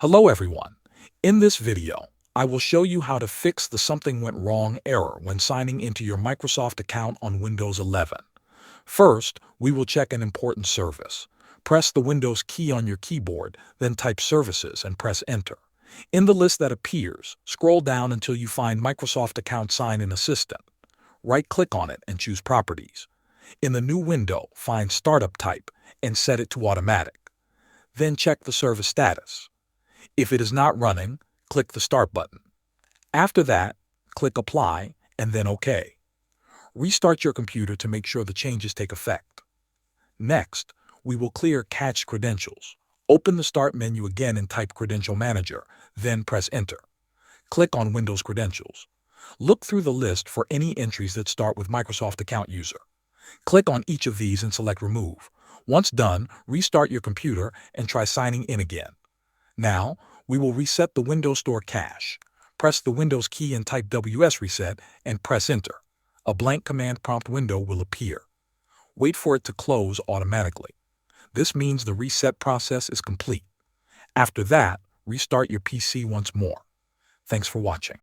Hello everyone. In this video, I will show you how to fix the something went wrong error when signing into your Microsoft account on Windows 11. First, we will check an important service. Press the Windows key on your keyboard, then type Services and press Enter. In the list that appears, scroll down until you find Microsoft Account Sign-In Assistant. Right-click on it and choose Properties. In the new window, find Startup Type and set it to Automatic. Then check the service status. If it is not running, click the Start button. After that, click Apply and then OK. Restart your computer to make sure the changes take effect. Next, we will clear cached credentials. Open the Start menu again and type Credential Manager, then press Enter. Click on Windows Credentials. Look through the list for any entries that start with Microsoft Account User. Click on each of these and select Remove. Once done, restart your computer and try signing in again. Now, we will reset the Windows Store cache. Press the Windows key and type WS Reset and press Enter. A blank command prompt window will appear. Wait for it to close automatically. This means the reset process is complete. After that, restart your PC once more. Thanks for watching.